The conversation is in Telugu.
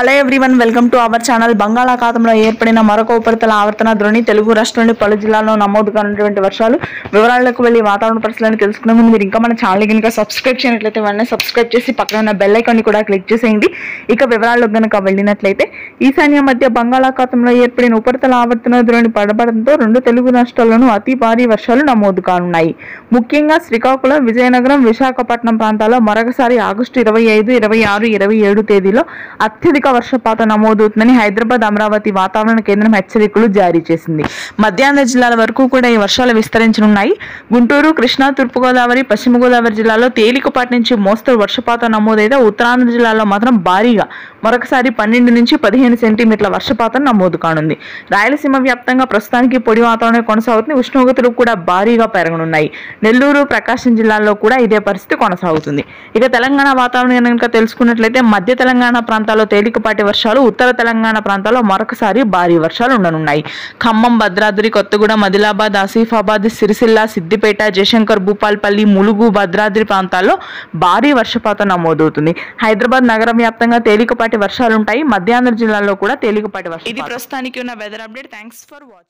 Hello everyone, welcome to our channel. బంగాళాఖాతంలో ఏర్పడిన మరొక ఉపరితల ఆవర్తన ద్రోణి తెలుగు రాష్ట్రంలోని పలు జిల్లాల్లో నమోదు కానున్నటువంటి వర్షాలు వివరాలకు వెళ్ళి వాతావరణ పరిస్థితులను తెలుసుకునే ముందు మీరు ఇంకా మన ఛానల్ కనుక సబ్స్క్రైబ్ చేయనట్లయితే వెంటనే సబ్స్క్రైబ్ చేసి పక్కన ఉన్న బెల్ ఐకాన్ని కూడా క్లిక్ చేసేయండి. ఇక వివరాల్లోకి కనుక వెళ్ళినట్లయితే ఈశాన్య మధ్య బంగాళాఖాతంలో ఏర్పడిన ఉపరితల ఆవర్తన ద్రోణి పడబడంతో రెండు తెలుగు రాష్ట్రాల్లోనూ అతి భారీ వర్షాలు నమోదు కానున్నాయి. ముఖ్యంగా శ్రీకాకుళం, విజయనగరం, విశాఖపట్నం ప్రాంతాల్లో మరొకసారి ఆగస్టు 25, 26, 27 తేదీలో అత్యధిక వర్షపాతం నమోదవుతుందని హైదరాబాద్, అమరావతి వాతావరణ కేంద్రం హెచ్చరికలు జారీ చేసింది. మధ్యాహ్న జిల్లాల వరకు కూడా ఈ వర్షాలు విస్తరించనున్నాయి. గుంటూరు, కృష్ణా, తూర్పుగోదావరి, పశ్చిమ గోదావరి జిల్లాలో తేలికపాటి నుంచి మోస్తరు వర్షపాతం నమోదైతే ఉత్తరాంధ్ర జిల్లాలో మాత్రం భారీగా మరొకసారి 12 నుంచి 15 సెంటీమీటర్ల వర్షపాతం నమోదు కానుంది. రాయలసీమ వ్యాప్తంగా ప్రస్తుతానికి పొడి వాతావరణం కొనసాగుతుంది. ఉష్ణోగ్రతలు కూడా భారీగా పెరగనున్నాయి. నెల్లూరు, ప్రకాశం జిల్లాల్లో కూడా ఇదే పరిస్థితి కొనసాగుతుంది. ఇక తెలంగాణ వాతావరణం కనుక తెలుసుకున్నట్లయితే మధ్య తెలంగాణ ప్రాంతాల్లో తేలికపాటి వర్షాలు, ఉత్తర తెలంగాణ ప్రాంతాల్లో మరొకసారి భారీ వర్షాలు ఉండనున్నాయి. ఖమ్మం, భద్రాద్రి కొత్తగూడెం, ఆదిలాబాద్, ఆసిఫాబాద్, సిరిసిల్ల, సిద్దిపేట, జయశంకర్, భూపాల్పల్లి, ములుగు, భద్రాద్రి ప్రాంతాల్లో భారీ వర్షపాతం నమోదవుతుంది. హైదరాబాద్ నగరం వ్యాప్తంగా తేలికపాటి వర్షాలుంటాయి. మధ్యాంధ్ర జిల్లాల్లో కూడా తేలికపాటి వర్షం. ఇది ప్రస్తుతానికి ఉన్న weather update. Thanks for watching.